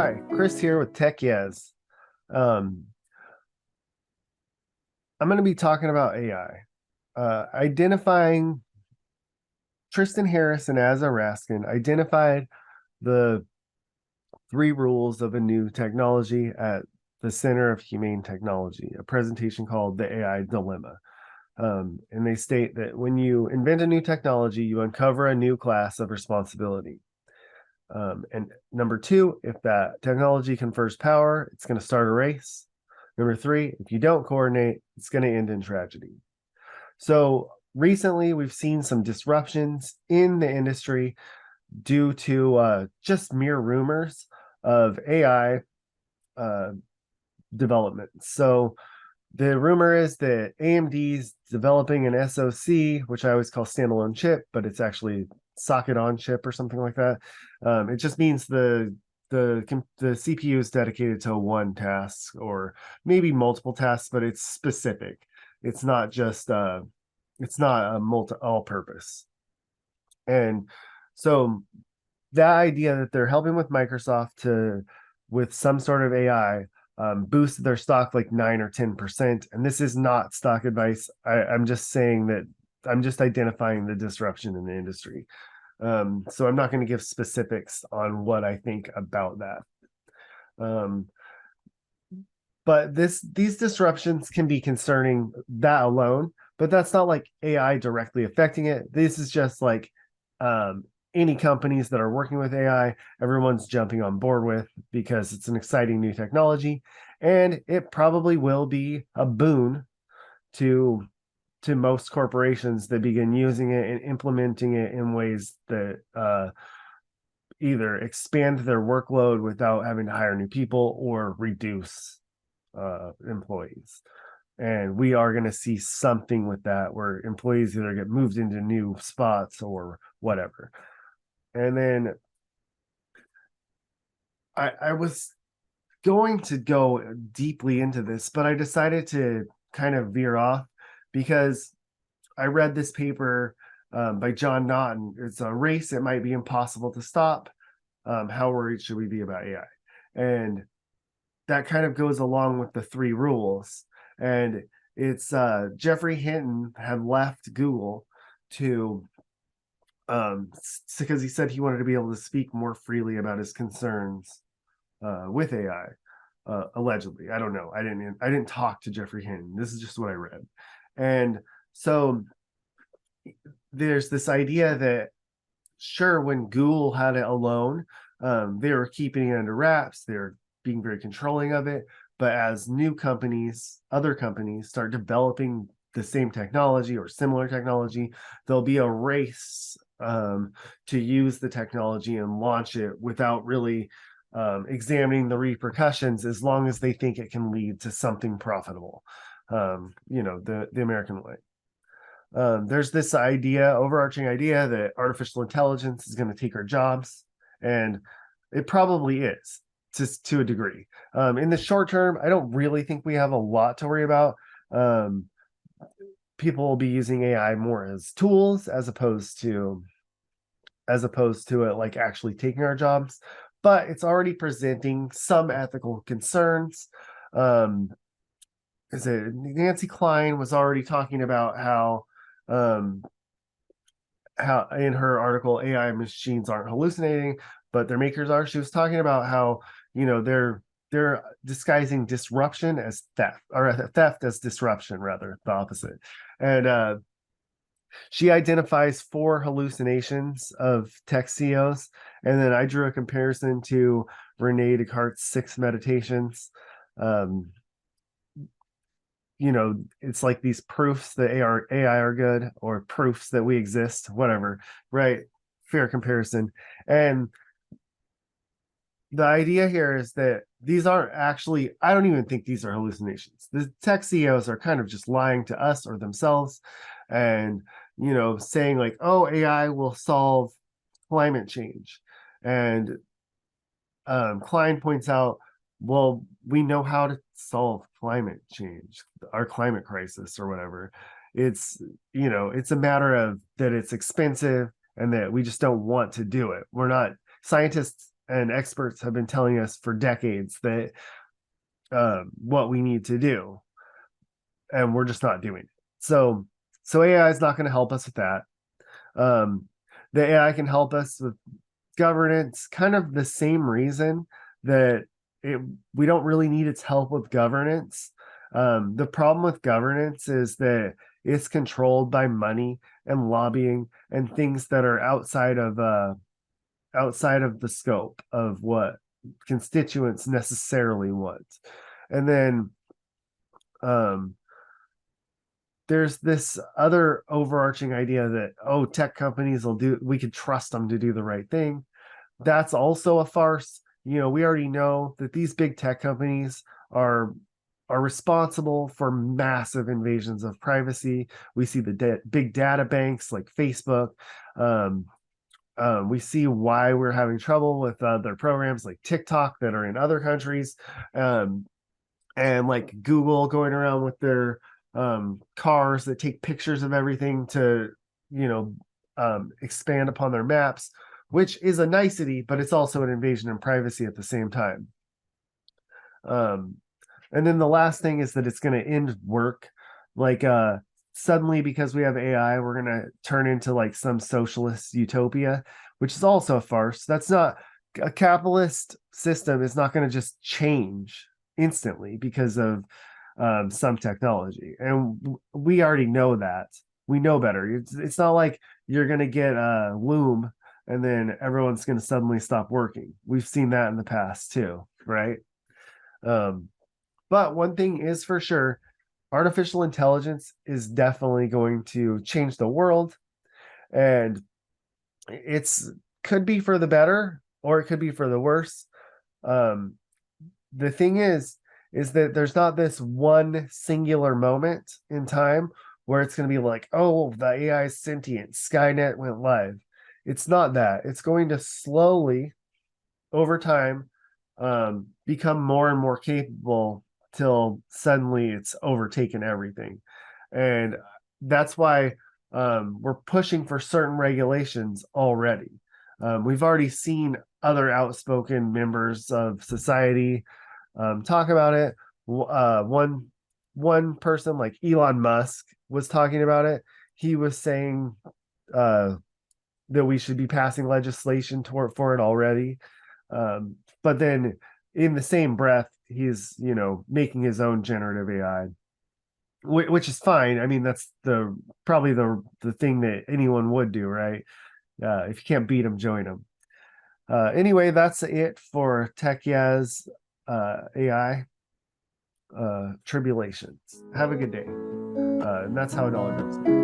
Hi, Chris here with Terchyeahs. Um, I'm going to be talking about AI, identifying Tristan Harris and Asa Raskin identified the three rules of a new technology at the center of humane technology, a presentation called the AI Delima. And they state that when you invent a new technology, you uncover a new class of responsibility. And number two, if that technology confers power, it's going to start a race. Number three, if you don't coordinate, it's going to end in tragedy. So recently, we've seen some disruptions in the industry due to just mere rumors of AI development. So the rumor is that AMD's developing an SoC, which I always call standalone chip, but it's actually socket on chip or something like that. It just means the CPU is dedicated to one task or maybe multiple tasks, but it's specific. It's not just it's not a all purpose. And so that idea that they're helping with Microsoft to with some sort of AI boost their stock like 9 or 10%. And this is not stock advice. I'm just saying that I'm just identifying the disruption in the industry. So I'm not going to give specifics on what I think about that. But these disruptions can be concerning that alone, but that's not like AI directly affecting it. This is just like any companies that are working with AI, everyone's jumping on board with because it's an exciting new technology, and it probably will be a boon to most corporations that begin using it and implementing it in ways that either expand their workload without having to hire new people or reduce employees. And we are going to see something with that where employees either get moved into new spots or whatever. And then I was going to go deeply into this, but I decided to kind of veer off because I read this paper by John Naughton. It's a race. It might be impossible to stop. How worried should we be about AI? And that kind of goes along with the three rules. And it's Jeffrey Hinton had left Google to because he said he wanted to be able to speak more freely about his concerns with AI. Allegedly, I don't know. I didn't talk to Jeffrey Hinton. This is just what I read. And so there's this idea that sure, when Google had it alone, they were keeping it under wraps. They're being very controlling of it. But as new companies, other companies start developing the same technology or similar technology, there'll be a race to use the technology and launch it without really examining the repercussions, as long as they think it can lead to something profitable. The American way. There's this overarching idea that artificial intelligence is going to take our jobs, and it probably is to a degree. In the short term, I don't really think we have a lot to worry about. People will be using AI more as tools as opposed to it like actually taking our jobs, but it's already presenting some ethical concerns. Nancy Klein was already talking about how in her article AI machines aren't hallucinating, but their makers are. She was talking about how they're disguising disruption as theft, or theft as disruption, rather the opposite. And she identifies 4 hallucinations of tech CEOs, and then I drew a comparison to Rene Descartes' 6 meditations. It's like these proofs that AI are good, or proofs that we exist, whatever, right? Fair comparison. And the idea here is that these aren't actually, I don't even think these are hallucinations. The tech CEOs are kind of just lying to us or themselves and, saying like, oh, AI will solve climate change. And Klein points out, well, we know how to solve climate change, our climate crisis or whatever. It's a matter of that it's expensive and that we just don't want to do it. We're not scientists and experts have been telling us for decades that what we need to do, and we're just not doing it. So AI is not going to help us with that. The AI can help us with governance, kind of the same reason that we don't really need its help with governance. The problem with governance is that it's controlled by money and lobbying and things that are outside of the scope of what constituents necessarily want. And then there's this other overarching idea that, oh, tech companies we could trust them to do the right thing. That's also a farce. We already know that these big tech companies are responsible for massive invasions of privacy. We see the big data banks like Facebook. We see why we're having trouble with their programs like TikTok that are in other countries, and like Google going around with their cars that take pictures of everything to expand upon their maps, which is a nicety, but it's also an invasion of privacy at the same time. And then the last thing is that it's going to end work. Like suddenly, because we have AI, we're going to turn into like some socialist utopia, which is also a farce. That's not a capitalist system. Is not going to just change instantly because of some technology, and we already know that. We know better. It's not like you're going to get a Loom and then everyone's going to suddenly stop working. We've seen that in the past too, right? But one thing is for sure, artificial intelligence is definitely going to change the world, and it's could be for the better or it could be for the worse. The thing is that there's not this one singular moment in time where it's going to be like, oh, the AI is sentient, Skynet went live. It's not that. It's going to slowly, over time, become more and more capable till suddenly it's overtaken everything. And that's why we're pushing for certain regulations already. We've already seen other outspoken members of society talk about it. One person like Elon Musk was talking about it. He was saying that we should be passing legislation for it already. But then in the same breath, he's, making his own generative AI, which is fine. I mean, that's probably the thing that anyone would do, right? If you can't beat them, join them. Anyway, that's it for Terchyeahs AI Tribulations. Have a good day. And that's how it all goes.